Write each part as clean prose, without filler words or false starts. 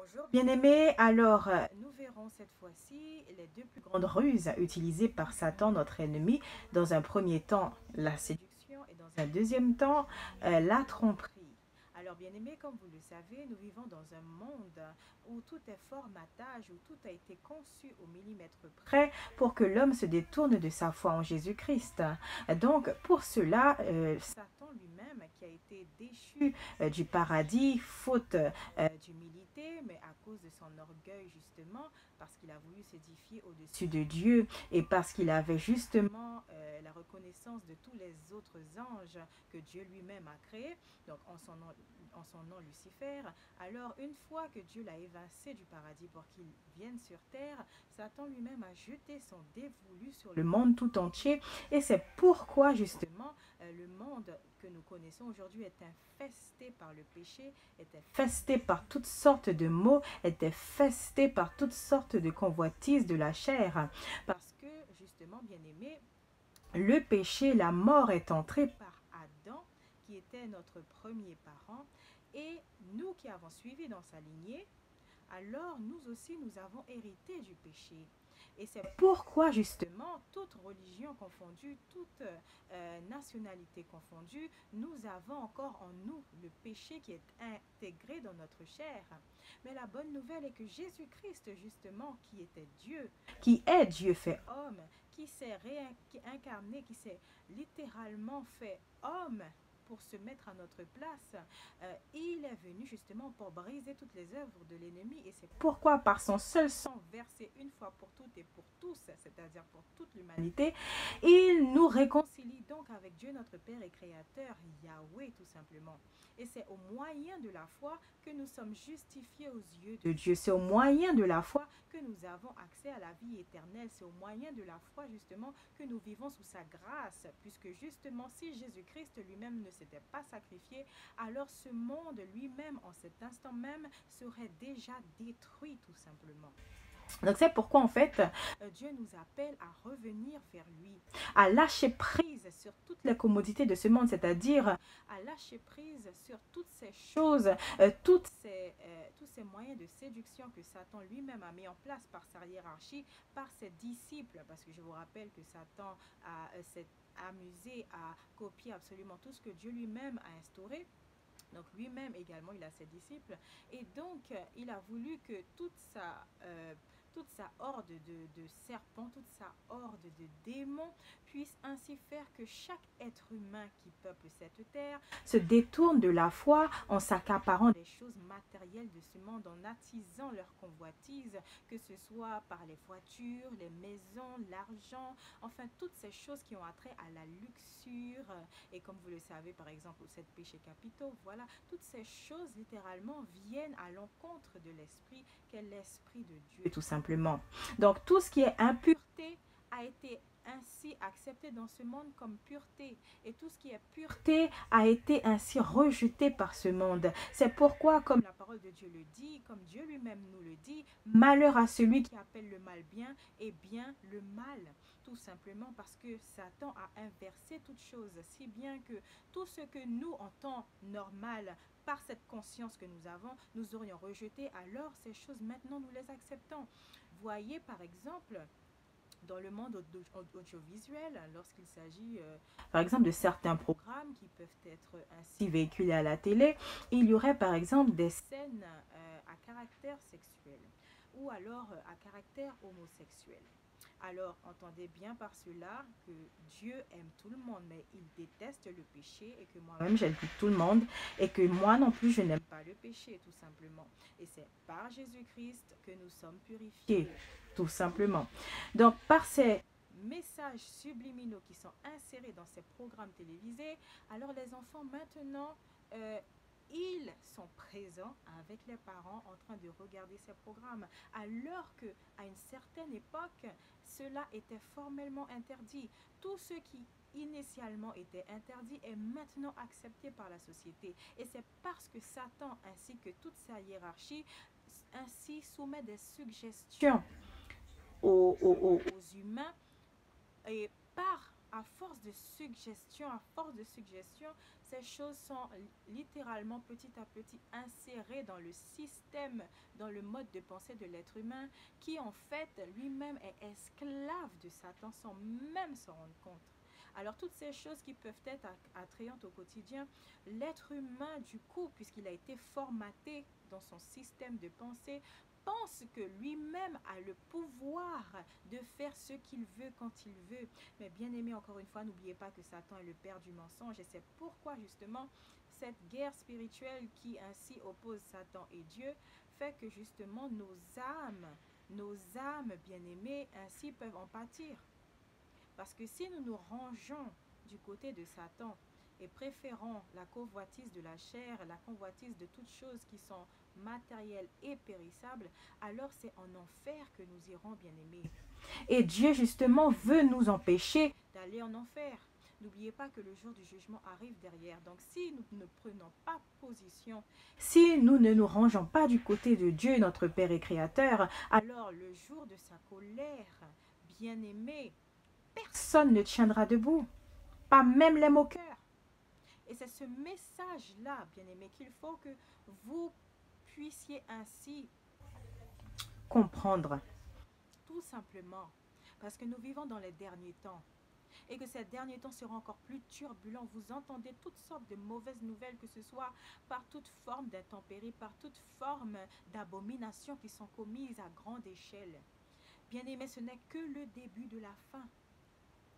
Bonjour bien-aimés, alors nous verrons cette fois-ci les deux plus grandes ruses utilisées par Satan, notre ennemi. Dans un premier temps, la séduction et dans un deuxième temps, la tromperie. Alors bien-aimés, comme vous le savez, nous vivons dans un monde où tout est formatage, où tout a été conçu au millimètre près pour que l'homme se détourne de sa foi en Jésus-Christ. Donc pour cela, Satan lui-même qui a été déchu du paradis, faute d'humilité, mais à cause de son orgueil justement, parce qu'il a voulu s'édifier au-dessus de Dieu et parce qu'il avait justement la reconnaissance de tous les autres anges que Dieu lui-même a créés, donc en son nom Lucifer. Alors une fois que Dieu l'a évincé du paradis pour qu'il vienne sur terre, Satan lui-même a jeté son dévolu sur le monde tout entier et c'est pourquoi justement le monde que nous connaissons aujourd'hui est infesté par le péché, est infesté par toutes sortes de maux, est infesté par toutes sortes de convoitises de la chair. Parce que, justement, bien aimé, le péché, la mort est entrée par Adam, qui était notre premier parent, et nous qui avons suivi dans sa lignée, alors nous aussi nous avons hérité du péché. Et c'est pourquoi justement, toute religion confondue, toute nationalité confondue, nous avons encore en nous le péché qui est intégré dans notre chair. Mais la bonne nouvelle est que Jésus-Christ, justement, qui était Dieu, qui est Dieu fait homme, qui s'est incarné, qui s'est littéralement fait homme, pour se mettre à notre place, il est venu justement pour briser toutes les œuvres de l'ennemi et c'est pourquoi par son seul sang versé une fois pour toutes et pour tous, c'est-à-dire pour toute l'humanité, il nous réconcilie donc avec Dieu notre Père et Créateur, Yahweh tout simplement. Et c'est au moyen de la foi que nous sommes justifiés aux yeux de Dieu. C'est au moyen de la foi que nous avons accès à la vie éternelle. C'est au moyen de la foi justement que nous vivons sous sa grâce, puisque justement si Jésus-Christ lui-même ne s'était pas sacrifié, alors ce monde lui-même en cet instant même serait déjà détruit tout simplement. Donc c'est pourquoi en fait Dieu nous appelle à revenir vers lui, à lâcher prise sur toutes les commodités de ce monde, c'est-à-dire à lâcher prise sur toutes ces choses, tous ces moyens de séduction que Satan lui-même a mis en place par sa hiérarchie, par ses disciples, parce que je vous rappelle que Satan s'est amusé à copier absolument tout ce que Dieu lui-même a instauré. Donc lui-même également, il a ses disciples. Et donc, il a voulu que toute sa horde de serpents, toute sa horde de démons puisse ainsi faire que chaque être humain qui peuple cette terre se détourne de la foi en s'accaparant des choses matérielles de ce monde, en attisant leur convoitise, que ce soit par les voitures, les maisons, l'argent, enfin toutes ces choses qui ont attrait à la luxure. Et comme vous le savez, par exemple, aux 7 péchés capitaux, voilà, toutes ces choses littéralement viennent à l'encontre de l'esprit, qu'est l'esprit de Dieu, tout simplement. Donc, tout ce qui est impureté a été ainsi accepté dans ce monde comme pureté. Et tout ce qui est pureté a été ainsi rejeté par ce monde. C'est pourquoi, comme la parole de Dieu le dit, comme Dieu lui-même nous le dit, malheur à celui qui appelle le mal bien et bien le mal. Tout simplement parce que Satan a inversé toutes choses, si bien que tout ce que nous, en temps normal, par cette conscience que nous avons, nous aurions rejeté, alors ces choses, maintenant, nous les acceptons. Voyez, par exemple, dans le monde audiovisuel, lorsqu'il s'agit, par exemple, de certains programmes qui peuvent être ainsi véhiculés à la télé, il y aurait, par exemple, des scènes à caractère sexuel ou alors à caractère homosexuel. Alors, entendez bien par cela que Dieu aime tout le monde, mais il déteste le péché et que moi-même j'aime tout le monde et que moi non plus je n'aime pas le péché, tout simplement. Et c'est par Jésus-Christ que nous sommes purifiés, tout simplement. Donc, par ces messages subliminaux qui sont insérés dans ces programmes télévisés, alors les enfants maintenant ils sont présents avec les parents en train de regarder ces programmes, alors qu'à une certaine époque, cela était formellement interdit. Tout ce qui initialement était interdit est maintenant accepté par la société. Et c'est parce que Satan ainsi que toute sa hiérarchie ainsi soumet des suggestions aux humains et par à force de suggestion, ces choses sont littéralement petit à petit insérées dans le système, dans le mode de pensée de l'être humain, qui en fait lui-même est esclave de Satan sans même s'en rendre compte. Alors toutes ces choses qui peuvent être attrayantes au quotidien, l'être humain du coup, puisqu'il a été formaté dans son système de pensée, pense que lui-même a le pouvoir de faire ce qu'il veut quand il veut. Mais bien aimé, encore une fois, n'oubliez pas que Satan est le père du mensonge et c'est pourquoi justement cette guerre spirituelle qui ainsi oppose Satan et Dieu fait que justement nos âmes bien-aimées ainsi peuvent en pâtir. Parce que si nous nous rangeons du côté de Satan et préférons la convoitise de la chair, la convoitise de toutes choses qui sont matérielles et périssables, alors c'est en enfer que nous irons, bien-aimés. Et Dieu, justement, veut nous empêcher d'aller en enfer. N'oubliez pas que le jour du jugement arrive derrière. Donc si nous ne prenons pas position, si nous ne nous rangeons pas du côté de Dieu, notre Père et Créateur, alors le jour de sa colère, bien-aimé, personne ne tiendra debout, pas même les moqueurs. Et c'est ce message-là, bien-aimé, qu'il faut que vous puissiez ainsi comprendre. Tout simplement, parce que nous vivons dans les derniers temps. Et que ces derniers temps seront encore plus turbulents. Vous entendez toutes sortes de mauvaises nouvelles, que ce soit par toute forme d'intempérie, par toute forme d'abomination qui sont commises à grande échelle. Bien-aimé, ce n'est que le début de la fin.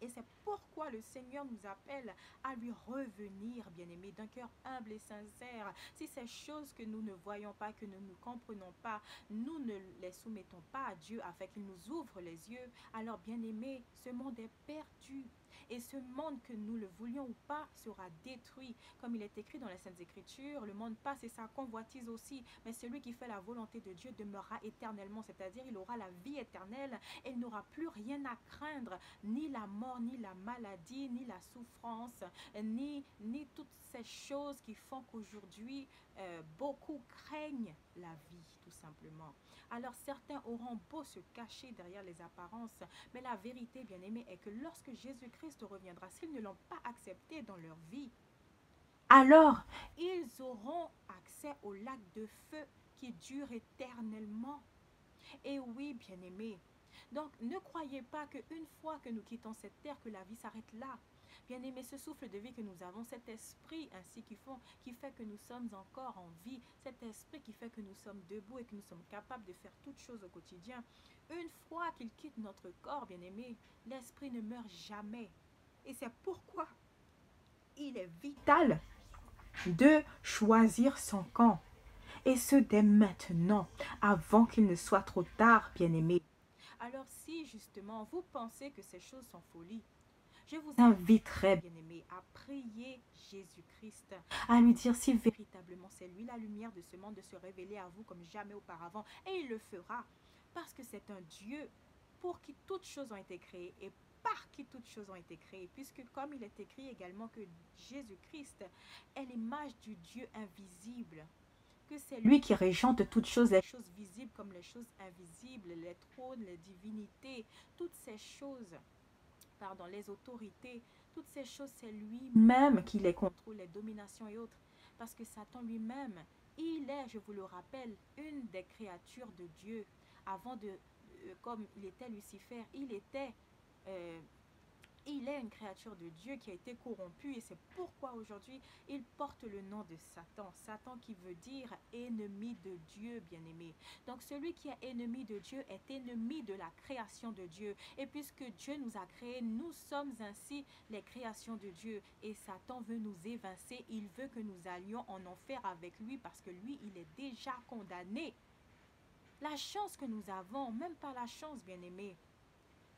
Et c'est pourquoi le Seigneur nous appelle à lui revenir, bien-aimés, d'un cœur humble et sincère. Si ces choses que nous ne voyons pas, que nous ne comprenons pas, nous ne les soumettons pas à Dieu afin qu'il nous ouvre les yeux, alors, bien-aimés, ce monde est perdu. Et ce monde, que nous le voulions ou pas, sera détruit. Comme il est écrit dans les Saintes Écritures, le monde passe et sa convoitise aussi. Mais celui qui fait la volonté de Dieu demeurera éternellement, c'est-à-dire il aura la vie éternelle et il n'aura plus rien à craindre, ni la mort, ni la maladie, ni la souffrance, ni toutes ces choses qui font qu'aujourd'hui, beaucoup craignent la vie, tout simplement. Alors certains auront beau se cacher derrière les apparences, mais la vérité, bien aimée, est que lorsque Jésus-Christ reviendra, s'ils ne l'ont pas accepté dans leur vie, alors ils auront accès au lac de feu qui dure éternellement. Et oui, bien aimé. Donc, ne croyez pas qu'une fois que nous quittons cette terre, que la vie s'arrête là. Bien aimé, ce souffle de vie que nous avons, cet esprit ainsi qui fait que nous sommes encore en vie, cet esprit qui fait que nous sommes debout et que nous sommes capables de faire toutes choses au quotidien, une fois qu'il quitte notre corps, bien aimé, l'esprit ne meurt jamais. Et c'est pourquoi il est vital de choisir son camp. Et ce dès maintenant, avant qu'il ne soit trop tard, bien-aimé. Alors si justement vous pensez que ces choses sont folies, je vous inviterai, bien-aimé, à prier Jésus-Christ, à lui dire si véritablement c'est lui la lumière de ce monde, de se révéler à vous comme jamais auparavant. Et il le fera, parce que c'est un Dieu pour qui toutes choses ont été créées et par qui toutes choses ont été créées, puisque comme il est écrit également que Jésus-Christ est l'image du Dieu invisible, que c'est lui qui régente toutes choses, les choses visibles comme les choses invisibles, les trônes, les divinités, toutes ces choses, pardon, les autorités, toutes ces choses, c'est lui-même qui les contrôle, les dominations et autres. Parce que Satan lui-même, il est, je vous le rappelle, une des créatures de Dieu. Avant de, comme il était Lucifer, euh, il est une créature de Dieu qui a été corrompue et c'est pourquoi aujourd'hui il porte le nom de Satan. Satan qui veut dire ennemi de Dieu, bien-aimé. Donc celui qui est ennemi de Dieu est ennemi de la création de Dieu. Et puisque Dieu nous a créés, nous sommes ainsi les créations de Dieu. Et Satan veut nous évincer, il veut que nous allions en enfer avec lui parce que lui, il est déjà condamné. La chance que nous avons, même pas la chance, bien-aimé,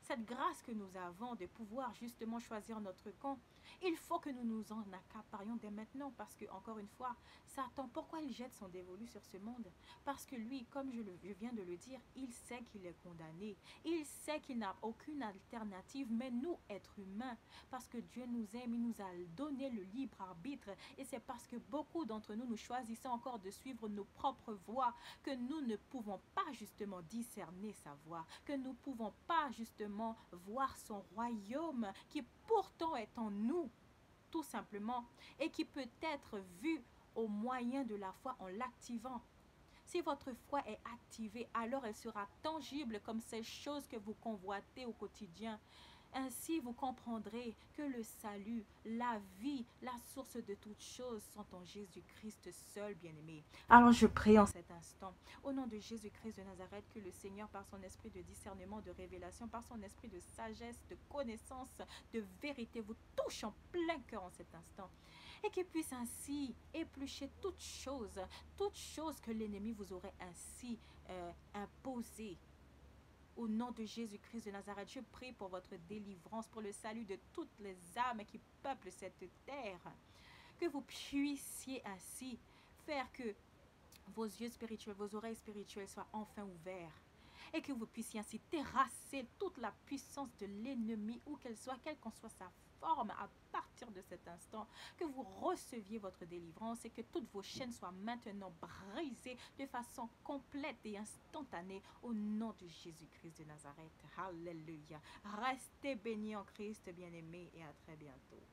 cette grâce que nous avons de pouvoir justement choisir notre camp, il faut que nous nous en accaparions dès maintenant parce que, encore une fois, Satan, pourquoi il jette son dévolu sur ce monde? Parce que lui, comme je viens de le dire, il sait qu'il est condamné. Il sait qu'il n'a aucune alternative, mais nous, êtres humains, parce que Dieu nous aime, il nous a donné le libre arbitre et c'est parce que beaucoup d'entre nous, nous choisissons encore de suivre nos propres voies que nous ne pouvons pas justement discerner sa voie, que nous ne pouvons pas justement voir son royaume qui pourtant est en nous, tout simplement, et qui peut être vu au moyen de la foi en l'activant. Si votre foi est activée, alors elle sera tangible comme ces choses que vous convoitez au quotidien. Ainsi, vous comprendrez que le salut, la vie, la source de toutes choses sont en Jésus-Christ seul, bien-aimé. Alors je prie en cet instant, au nom de Jésus-Christ de Nazareth, que le Seigneur, par son esprit de discernement, de révélation, par son esprit de sagesse, de connaissance, de vérité, vous touche en plein cœur en cet instant. Et qu'il puisse ainsi éplucher toutes choses que l'ennemi vous aurait ainsi imposées. Au nom de Jésus-Christ de Nazareth, je prie pour votre délivrance, pour le salut de toutes les âmes qui peuplent cette terre. Que vous puissiez ainsi faire que vos yeux spirituels, vos oreilles spirituelles soient enfin ouverts. Et que vous puissiez ainsi terrasser toute la puissance de l'ennemi, où qu'elle soit, quelle qu'en soit sa forme, à partir de cet instant, que vous receviez votre délivrance et que toutes vos chaînes soient maintenant brisées de façon complète et instantanée au nom de Jésus-Christ de Nazareth. Alléluia. Restez bénis en Christ, bien-aimés, et à très bientôt.